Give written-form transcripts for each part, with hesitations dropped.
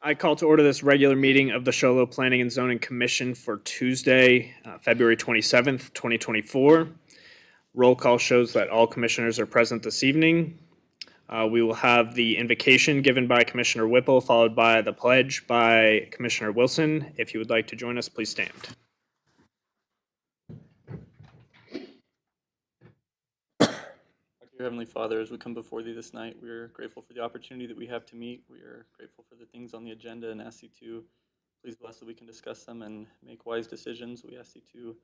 I call to order this regular meeting of the Show Low Planning and Zoning Commission for Tuesday, February 27th, 2024. Roll call shows that all commissioners are present this evening. We will have the invocation given by Commissioner Whipple, followed by the pledge by Commissioner Wilson. If you would like to join us, please stand. Dear Heavenly Father, as we come before Thee this night, we are grateful for the opportunity that we have to meet. We are grateful for the things on the agenda and ask Thee to please bless that we can discuss them and make wise decisions. We ask Thee to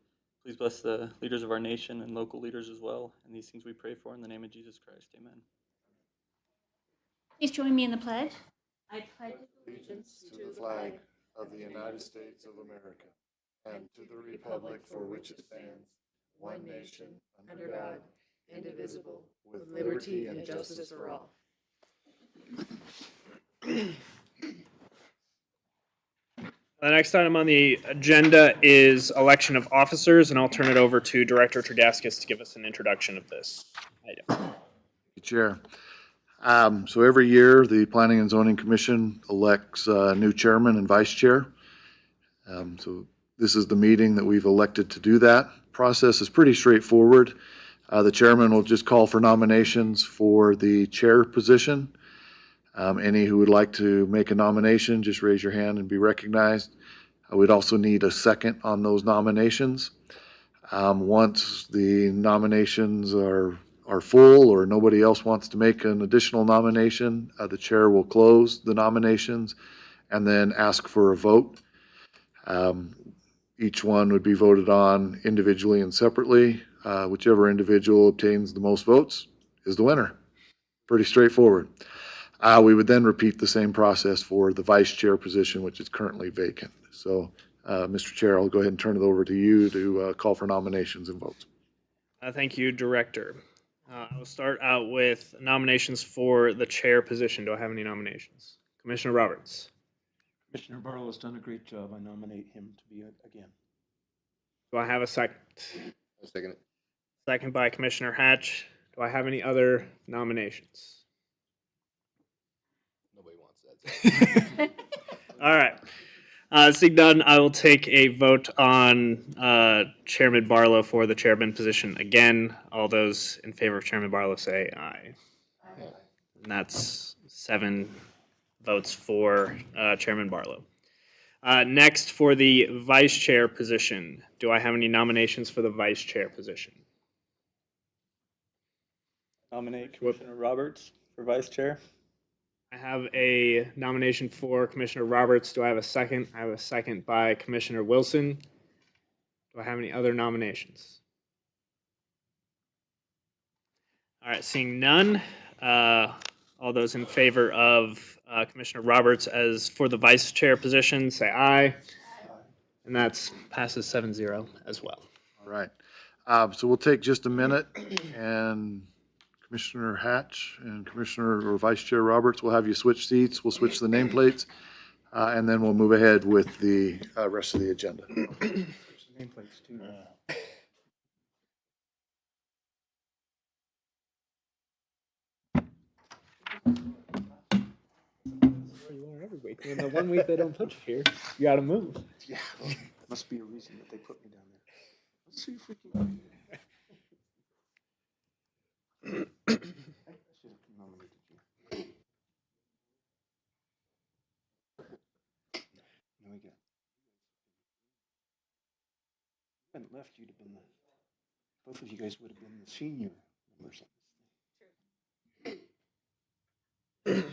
please bless the leaders of our nation and local leaders as well. And these things we pray for in the name of Jesus Christ. Amen. Please join me in the pledge. I pledge allegiance to the flag of the United States of America and to the republic for which it stands, one nation, under God, indivisible, with liberty and justice for all. The next item on the agenda is election of officers, and I'll turn it over to Director Tregaskis to give us an introduction of this item. Chair. So every year, the Planning and Zoning Commission elects a new chairman and vice chair. So this is the meeting that we've elected to do that. Process is pretty straightforward. The chairman will just call for nominations for the chair position. Any who would like to make a nomination, just raise your hand and be recognized. We'd also need a second on those nominations. Once the nominations are full or nobody else wants to make an additional nomination, the chair will close the nominations and then ask for a vote. Each one would be voted on individually and separately. Whichever individual obtains the most votes is the winner. Pretty straightforward. We would then repeat the same process for the vice chair position, which is currently vacant. So, Mr. Chair, I'll go ahead and turn it over to you to call for nominations and votes. Thank you, Director. I will start out with nominations for the chair position. Do I have any nominations? Commissioner Roberts. Commissioner Barlow has done a great job. I nominate him to be it again. Do I have a second? I'll second it. Second by Commissioner Hatch. Do I have any other nominations? Nobody wants that. All right. Seeing none, I will take a vote on Chairman Barlow for the chairman position again. All those in favor of Chairman Barlow say aye. Aye. And that's 7 votes for Chairman Barlow. Next, for the vice chair position, do I have any nominations for the vice chair position? Nominate Commissioner Roberts for vice chair. I have a nomination for Commissioner Roberts. Do I have a second? I have a second by Commissioner Wilson. Do I have any other nominations? All right, seeing none, all those in favor of Commissioner Roberts as for the vice chair position, say aye. And that's passes 7-0 as well. All right. So we'll take just a minute, and Commissioner Hatch and Commissioner or Vice Chair Roberts will have you switch seats. We'll switch the nameplates, and then we'll move ahead with the rest of the agenda. Nameplates too. You are every week. And the one week they don't put you here, you got to move. Yeah, well, must be a reason that they put me down there. Let's see if we can. I should have nominated you. There we go. If I hadn't left, you'd have been both of you guys would have been the senior members on this thing.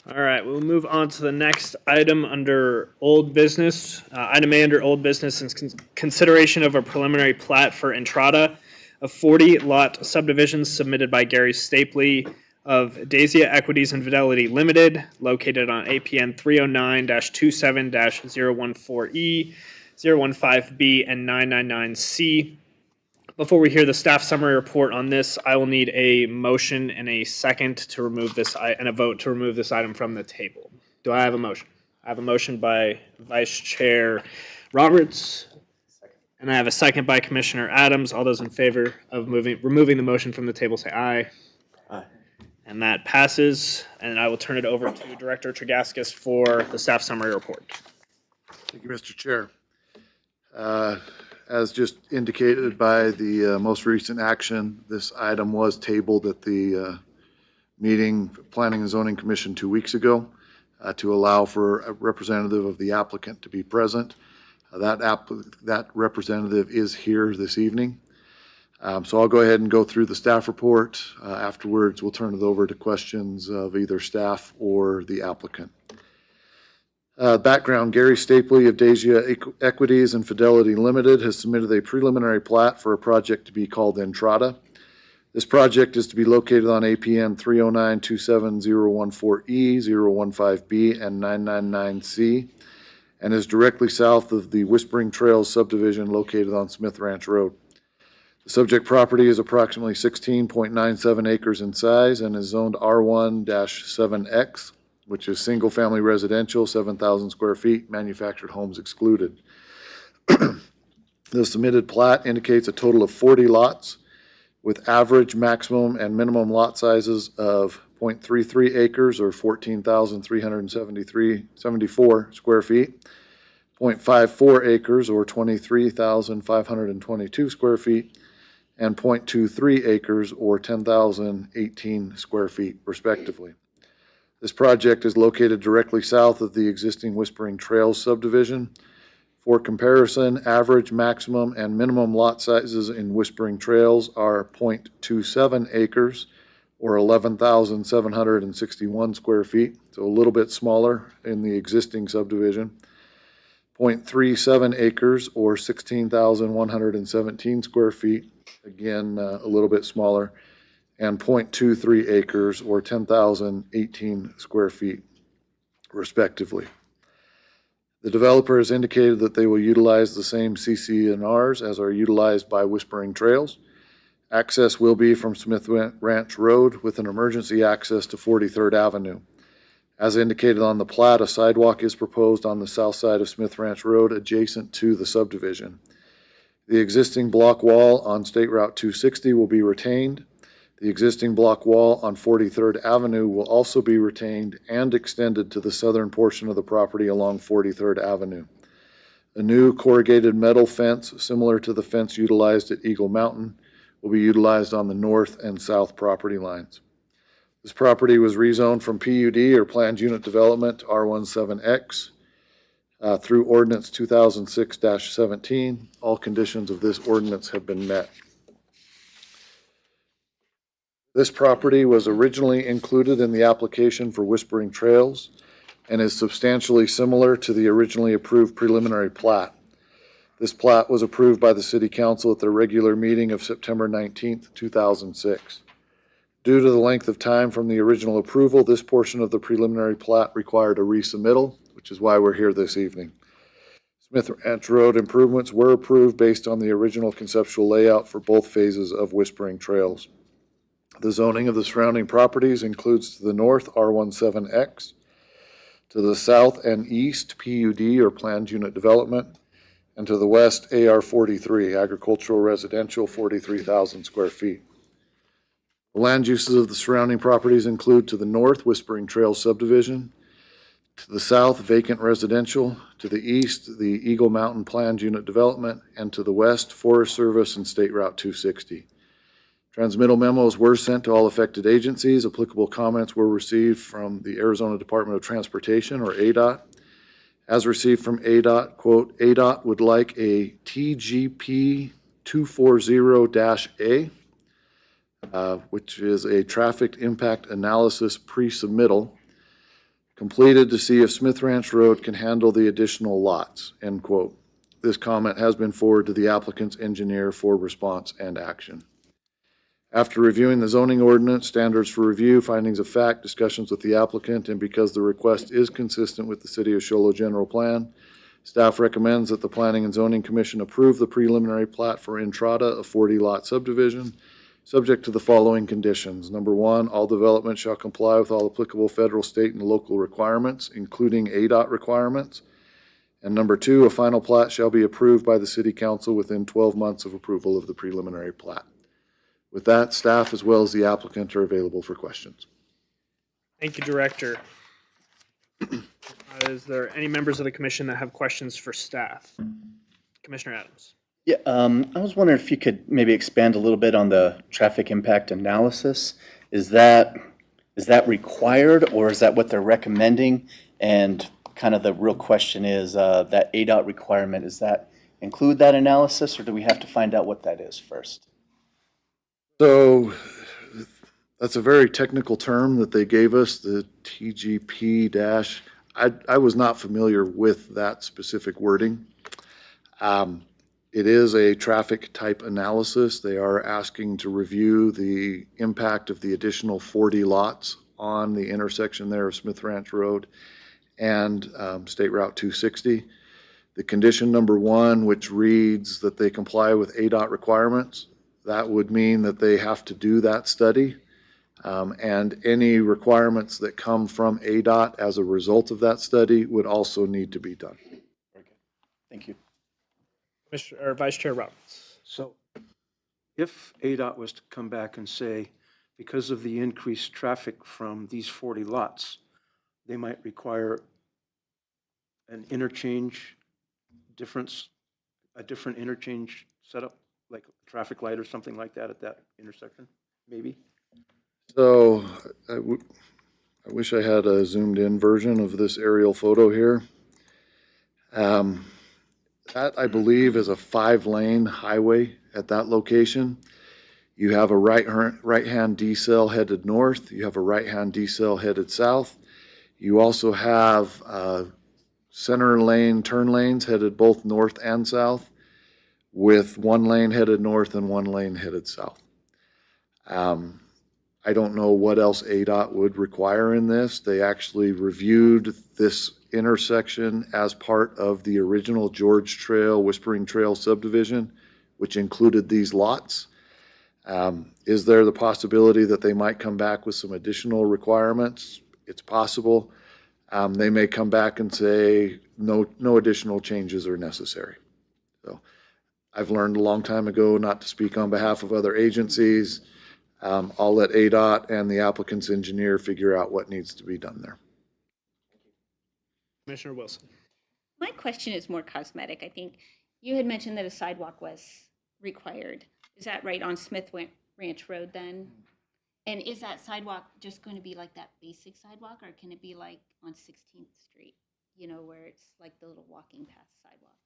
All right, we'll move on to the next item under old business. Item A under old business is consideration of a preliminary plat for Entrada, a 40-lot subdivision submitted by Gary Stapley of Daisia Equities and Fidelity Limited, located on APN 309-27-014E, 015B, and 999C. Before we hear the staff summary report on this, I will need a motion and a second to remove this and a vote to remove this item from the table. Do I have a motion? I have a motion by Vice Chair Roberts And I have a second by Commissioner Adams. All those in favor of removing the motion from the table say aye. Aye. And that passes. And I will turn it over to Director Tregaskis for the staff summary report. Thank you, Mr. Chair. As just indicated by the most recent action, this item was tabled at the meeting, Planning and Zoning Commission 2 weeks ago, to allow for a representative of the applicant to be present. That representative is here this evening. So I'll go ahead and go through the staff report. Afterwards, we'll turn it over to questions of either staff or the applicant. Background, Gary Stapley of Deja Equities and Fidelity Limited has submitted a preliminary plat for a project to be called Entrada. This project is to be located on APN 309-27014E, 015B, and 999C, and is directly south of the Whispering Trails subdivision located on Smith Ranch Road. The subject property is approximately 16.97 acres in size and is zoned R1-7X, which is single-family residential, 7,000 square feet, manufactured homes excluded. The submitted plat indicates a total of 40 lots with average, maximum, and minimum lot sizes of 0.33 acres or 14,374 square feet, 0.54 acres or 23,522 square feet, and 0.23 acres or 10,018 square feet, respectively. This project is located directly south of the existing Whispering Trails subdivision. For comparison, average, maximum, and minimum lot sizes in Whispering Trails are 0.27 acres or 11,761 square feet, so a little bit smaller in the existing subdivision. 0.37 acres or 16,117 square feet, again, a little bit smaller, and 0.23 acres or 10,018 square feet, respectively. The developer has indicated that they will utilize the same CC&Rs as are utilized by Whispering Trails. Access will be from Smith Ranch Road with an emergency access to 43rd Avenue. As indicated on the plat, a sidewalk is proposed on the south side of Smith Ranch Road adjacent to the subdivision. The existing block wall on State Route 260 will be retained. The existing block wall on 43rd Avenue will also be retained and extended to the southern portion of the property along 43rd Avenue. A new corrugated metal fence, similar to the fence utilized at Eagle Mountain, will be utilized on the north and south property lines. This property was rezoned from PUD or Planned Unit Development to R17X through Ordinance 2006-17. All conditions of this ordinance have been met. This property was originally included in the application for Whispering Trails and is substantially similar to the originally approved preliminary plat. This plat was approved by the City Council at their regular meeting of September 19th, 2006. Due to the length of time from the original approval, this portion of the preliminary plat required a resubmittal, which is why we're here this evening. Smith Ranch Road improvements were approved based on the original conceptual layout for both phases of Whispering Trails. The zoning of the surrounding properties includes to the north R17X, to the south and east PUD or Planned Unit Development, and to the west AR43, Agricultural Residential, 43,000 square feet. The land uses of the surrounding properties include to the north Whispering Trails subdivision, to the south vacant residential, to the east the Eagle Mountain Planned Unit Development, and to the west Forest Service and State Route 260. Transmittal memos were sent to all affected agencies. Applicable comments were received from the Arizona Department of Transportation, or ADOT. As received from ADOT, quote, ADOT would like a TGP 240-A, which is a traffic impact analysis pre-submittal, completed to see if Smith Ranch Road can handle the additional lots, end quote. This comment has been forwarded to the applicant's engineer for response and action. After reviewing the zoning ordinance, standards for review, findings of fact, discussions with the applicant, and because the request is consistent with the City of Show Low General Plan, staff recommends that the Planning and Zoning Commission approve the preliminary plat for Entrada, a 40-lot subdivision, subject to the following conditions. Number one, all development shall comply with all applicable federal, state, and local requirements, including ADOT requirements. And number 2, a final plat shall be approved by the city council within 12 months of approval of the preliminary plat. With that, staff as well as the applicant are available for questions. Thank you, Director. Is there any members of the commission that have questions for staff? Commissioner Adams. Yeah, I was wondering if you could maybe expand a little bit on the traffic impact analysis. Is that required, or is that what they're recommending? And kind of the real question is, that ADOT requirement, does that include that analysis, or do we have to find out what that is first? So that's a very technical term that they gave us, the TGP dash. I was not familiar with that specific wording. It is a traffic type analysis. They are asking to review the impact of the additional 40 lots on the intersection there of Smith Ranch Road and State Route 260. The condition number 1, which reads that they comply with ADOT requirements, that would mean that they have to do that study. And any requirements that come from ADOT as a result of that study would also need to be done. Very good. Thank you. Vice Chair Roberts. So if ADOT was to come back and say, because of the increased traffic from these 40 lots, they might require an interchange difference, a different interchange setup, like a traffic light or something like that at that intersection, maybe? So I wish I had a zoomed in version of this aerial photo here. That, I believe, is a 5-lane highway at that location. You have a right-hand decel headed north. You have a right-hand decel headed south. You also have center lane turn lanes headed both north and south, with 1 lane headed north and 1 lane headed south. I don't know what else ADOT would require in this. They actually reviewed this intersection as part of the original George Trail, Whispering Trail subdivision, which included these lots. Is there the possibility that they might come back with some additional requirements? It's possible. They may come back and say, no additional changes are necessary. So I've learned a long time ago not to speak on behalf of other agencies. I'll let ADOT and the applicant's engineer figure out what needs to be done there. Commissioner Wilson. My question is more cosmetic. I think you had mentioned that a sidewalk was required. Is that right on Smith Ranch Road then? And is that sidewalk just going to be like that basic sidewalk, or can it be like on 16th Street, you know, where it's like the little walking path sidewalk?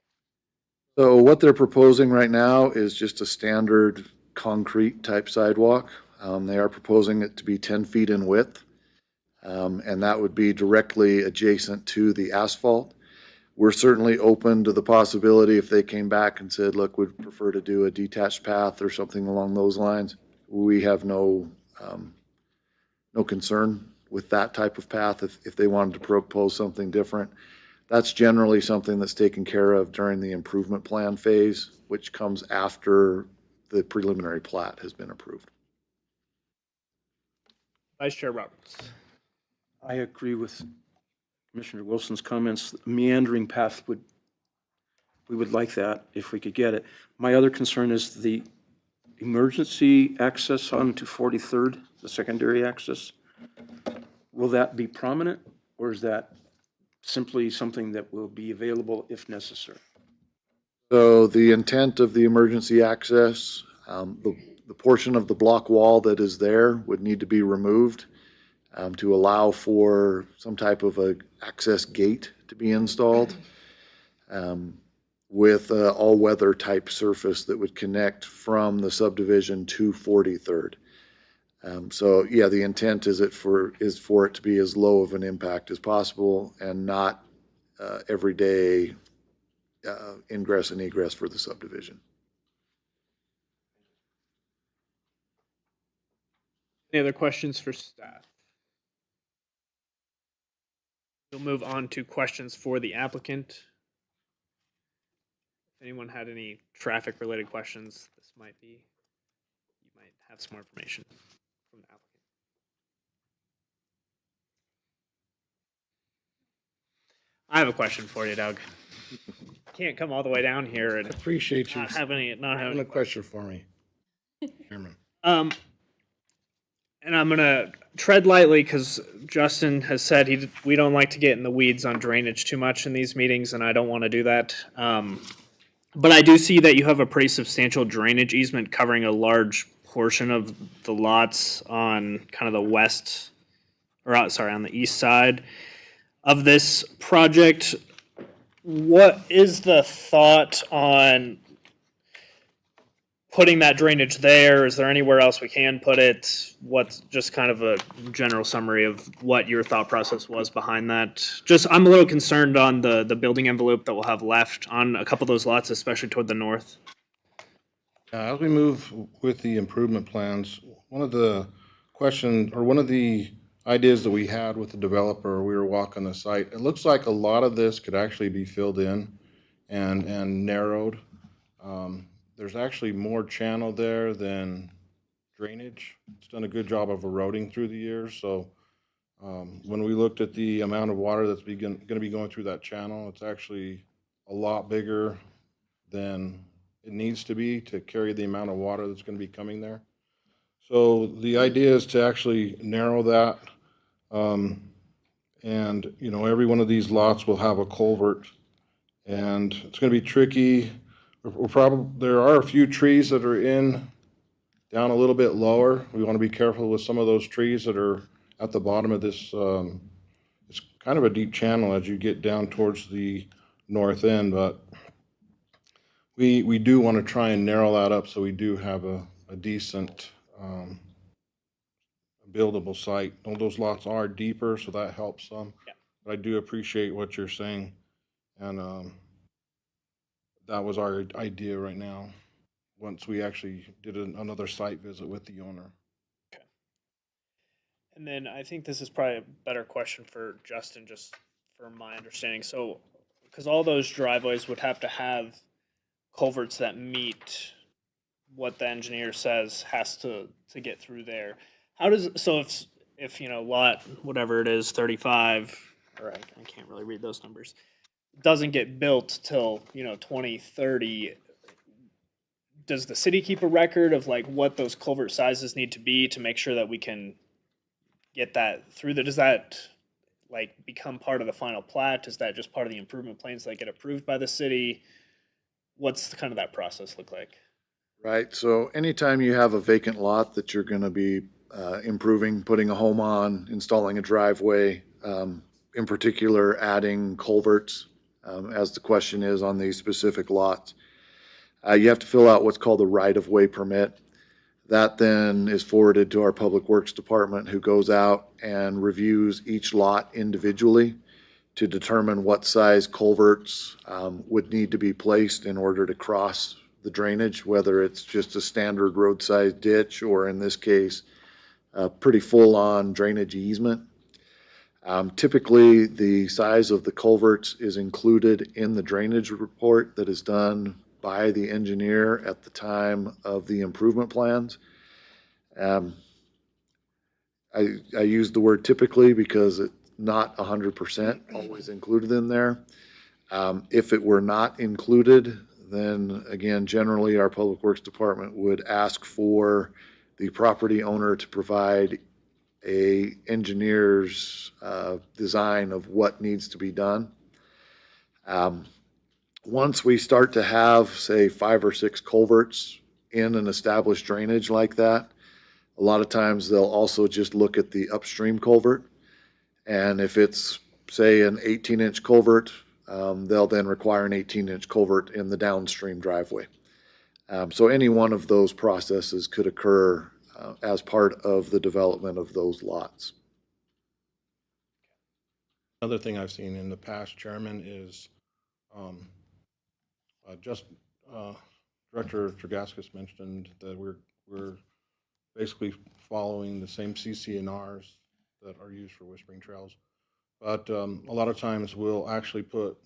So what they're proposing right now is just a standard concrete type sidewalk. They are proposing it to be 10 feet in width, and that would be directly adjacent to the asphalt. We're certainly open to the possibility if they came back and said, look, we'd prefer to do a detached path or something along those lines. We have no concern with that type of path if they wanted to propose something different. That's generally something that's taken care of during the improvement plan phase, which comes after the preliminary plat has been approved. Vice Chair Roberts. I agree with Commissioner Wilson's comments. Meandering path we would like that if we could get it. My other concern is the emergency access onto 43rd, the secondary access. Will that be prominent, or is that simply something that will be available if necessary? So the intent of the emergency access, the portion of the block wall that is there would need to be removed to allow for some type of a access gate to be installed with an all-weather type surface that would connect from the subdivision to 43rd. So yeah, the intent is for it to be as low of an impact as possible and not everyday ingress and egress for the subdivision. Any other questions for staff? We'll move on to questions for the applicant. If anyone had any traffic-related questions, you might have some more information from the applicant. I have a question for you, Doug. can't come all the way down here and Appreciate you not have any, not having a having. question for me, Chairman. Um, and I'm gonna tread lightly because Justin has said we don't like to get in the weeds on drainage too much in these meetings, and I don't want to do that. But I do see that you have a pretty substantial drainage easement covering a large portion of the lots on kind of the west, on the east side of this project. What is the thought on putting that drainage there? Is there anywhere else we can put it? What's just kind of a general summary of what your thought process was behind that? Just, I'm a little concerned on the building envelope that we'll have left on a couple of those lots, especially toward the north. As we move with the improvement plans, one of the ideas that we had with the developer, we were walking the site, it looks like a lot of this could actually be filled in and narrowed. There's actually more channel there than drainage. It's done a good job of eroding through the years, so when we looked at the amount of water that's going to be going through that channel, it's actually a lot bigger than it needs to be to carry the amount of water that's going to be coming there. So the idea is to actually narrow that. And, you know, every one of these lots will have a culvert. And it's going to be tricky. There are a few trees that are down a little bit lower. We want to be careful with some of those trees that are at the bottom of this. It's kind of a deep channel as you get down towards the north end, but we do want to try and narrow that up so we do have a decent buildable site. All those lots are deeper, so that helps some. Yeah. But I do appreciate what you're saying, and that was our idea right now, once we actually did another site visit with the owner. And then I think this is probably a better question for Justin, just for my understanding. So, because all those driveways would have to have culverts that meet what the engineer says has to get through there. How does, so if you know, lot, whatever it is, 35, or I can't really read those numbers, doesn't get built till, 2030, does the city keep a record of like what those culvert sizes need to be to make sure that we can get that through does that like become part of the final plat? Is that just part of the improvement plans that get approved by the city? What's kind of that process look like? Right, so anytime you have a vacant lot that you're gonna be improving, putting a home on, installing a driveway, in particular adding culverts, as the question is on these specific lots, you have to fill out what's called a right-of-way permit. That then is forwarded to our Public Works Department, who goes out and reviews each lot individually to determine what size culverts would need to be placed in order to cross the drainage, whether it's just a standard roadside ditch or in this case, a pretty full-on drainage easement. Typically, the size of the culverts is included in the drainage report that is done by the engineer at the time of the improvement plans. I use the word typically because it's not 100% always included in there. If it were not included, then again, generally our Public Works Department would ask for the property owner to provide a engineer's design of what needs to be done. Once we start to have, say, 5 or 6 culverts in an established drainage like that, a lot of times they'll also just look at the upstream culvert. And if it's, say, an 18-inch culvert, they'll then require an 18-inch culvert in the downstream driveway. So any one of those processes could occur as part of the development of those lots. Another thing I've seen in the past, Chairman, is Director Tregaskis mentioned that we're basically following the same CCNRs that are used for Whispering Trails. But a lot of times we'll actually put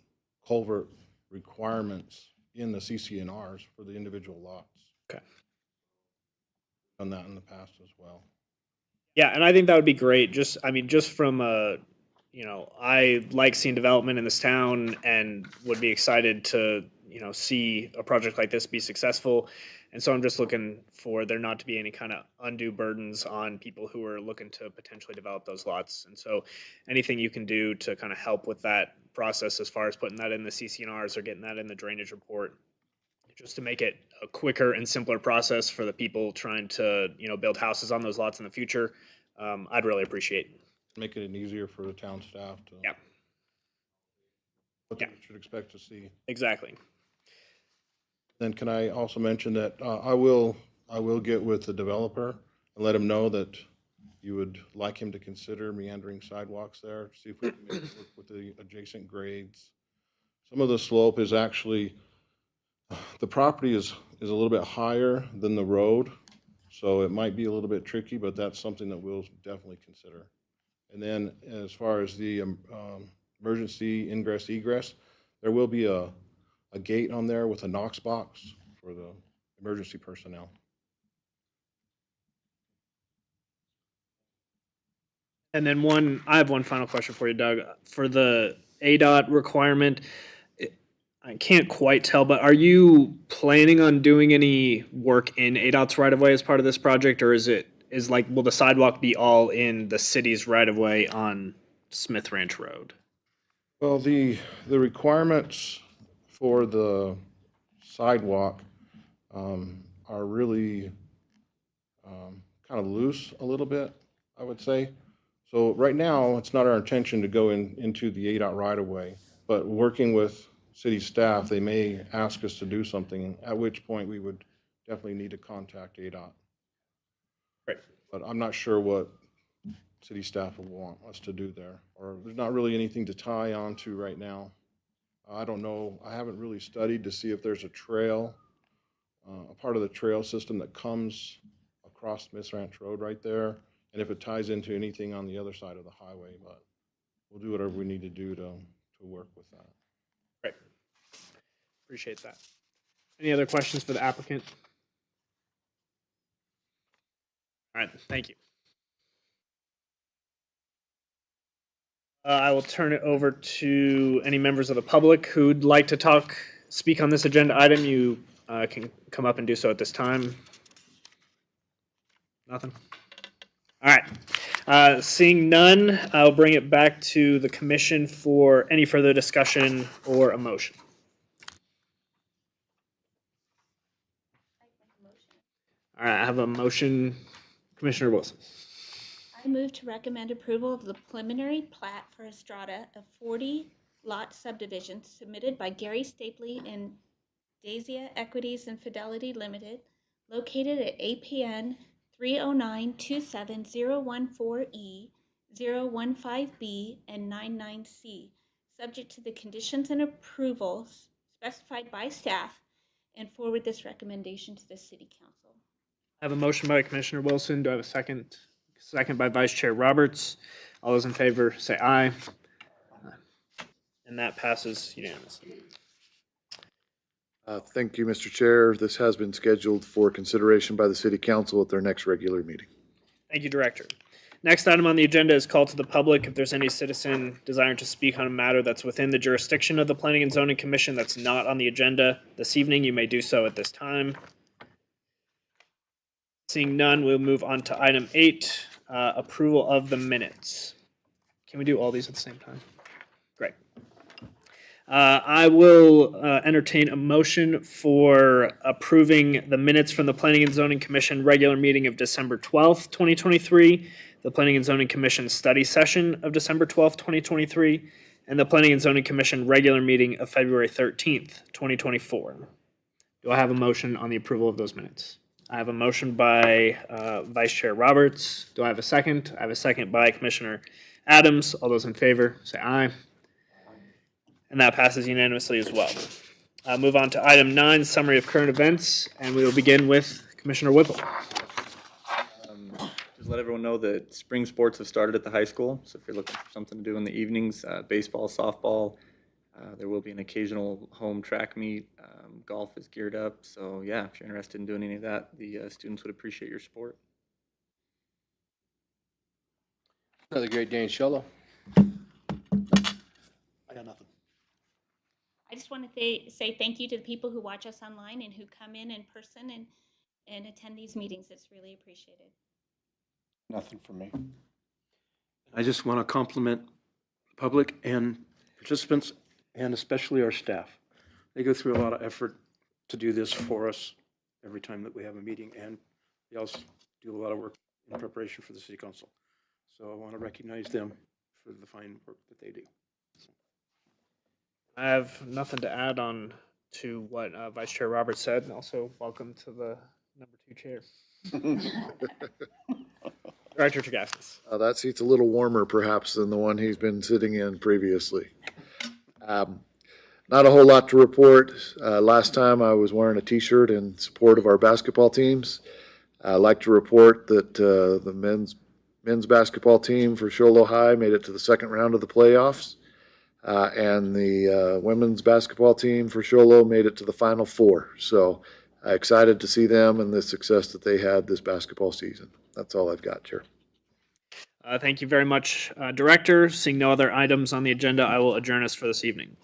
culvert requirements in the CCNRs for the individual lots. Okay. Done that in the past as well. Yeah, and I think that would be great. Just from I like seeing development in this town and would be excited to, see a project like this be successful. And so I'm just looking for there not to be any kind of undue burdens on people who are looking to potentially develop those lots. And so anything you can do to kind of help with that process as far as putting that in the CCNRs or getting that in the drainage report, just to make it a quicker and simpler process for the people trying to, build houses on those lots in the future, I'd really appreciate. Making it easier for the town staff to. Yeah. What they Yeah. should expect to see. Exactly. Then can I also mention that I will get with the developer and let him know that you would like him to consider meandering sidewalks there, see if we can make it work with the adjacent grades. Some of the slope is actually, the property is a little bit higher than the road, so it might be a little bit tricky, but that's something that we'll definitely consider. And then as far as the emergency ingress egress, there will be a gate on there with a Knox box for the emergency personnel. And then I have one final question for you, Doug. For the ADOT requirement, I can't quite tell, but are you planning on doing any work in ADOT's right of way as part of this project, or will the sidewalk be all in the city's right of way on Smith Ranch Road? Well, the requirements for the sidewalk are really kind of loose a little bit, I would say. So right now, it's not our intention to go into the ADOT right-of-way, but working with city staff, they may ask us to do something, at which point we would definitely need to contact ADOT. Right. But I'm not sure what city staff will want us to do there, or there's not really anything to tie on to right now. I don't know, I haven't really studied to see if there's a trail, a part of the trail system that comes across Smith Ranch Road right there, and if it ties into anything on the other side of the highway, but we'll do whatever we need to do to work with that. Right. Appreciate that. Any other questions for the applicant? All right, thank you. I will turn it over to any members of the public who'd like to speak on this agenda item. You can come up and do so at this time. Nothing? All right. Seeing none, I'll bring it back to the commission for any further discussion or a motion. All right, I have a motion. Commissioner Wilson. I move to recommend approval of the preliminary plat for Estrada, a 40-lot subdivision submitted by Gary Stapley and Daisia Equities and Fidelity Limited, located at APN 309-27014E, 015B, and 99C, subject to the conditions and approvals specified by staff, and forward this recommendation to the City Council. I have a motion by Commissioner Wilson. Do I have a second? Second by Vice Chair Roberts. All those in favor say aye. And that passes unanimously. Thank you, Mr. Chair. This has been scheduled for consideration by the city council at their next regular meeting. Thank you, Director. Next item on the agenda is call to the public. If there's any citizen desiring to speak on a matter that's within the jurisdiction of the Planning and Zoning Commission that's not on the agenda this evening, you may do so at this time. Seeing none, we'll move on to item 8, approval of the minutes. Can we do all these at the same time? Great. I will entertain a motion for approving the minutes from the Planning and Zoning Commission regular meeting of December 12th, 2023, the Planning and Zoning Commission study session of December 12th, 2023, and the Planning and Zoning Commission regular meeting of February 13th, 2024. Do I have a motion on the approval of those minutes? I have a motion by Vice Chair Roberts. Do I have a second? I have a second by Commissioner Adams. All those in favor, say aye. And that passes unanimously as well. Move on to item 9, summary of current events, and we will begin with Commissioner Whipple. Just let everyone know that spring sports have started at the high school, so if you're looking for something to do in the evenings, baseball, softball, there will be an occasional home track meet. Golf is geared up, so yeah, if you're interested in doing any of that, the students would appreciate your support. Another great day in Show Low. just want to say thank you to the people who watch us online and who come in person and attend these meetings. It's really appreciated. Nothing for me. I just want to compliment the public and participants, and especially our staff. They go through a lot of effort to do this for us every time that we have a meeting, and they also do a lot of work in preparation for the city council. So I want to recognize them for the fine work that they do. I have nothing to add on to what Vice Chair Roberts said, and also welcome to the number 2 chair. Director Tagaskis. That seat's a little warmer perhaps than the one he's been sitting in previously. Not a whole lot to report. Last time I was wearing a t-shirt in support of our basketball teams. I'd like to report that the men's basketball team for Show Low High made it to the second round of the playoffs. And the women's basketball team for Show Low made it to the Final Four. So excited to see them and the success that they had this basketball season. That's all I've got, Chair. Thank you very much, Director. Seeing no other items on the agenda, I will adjourn us for this evening.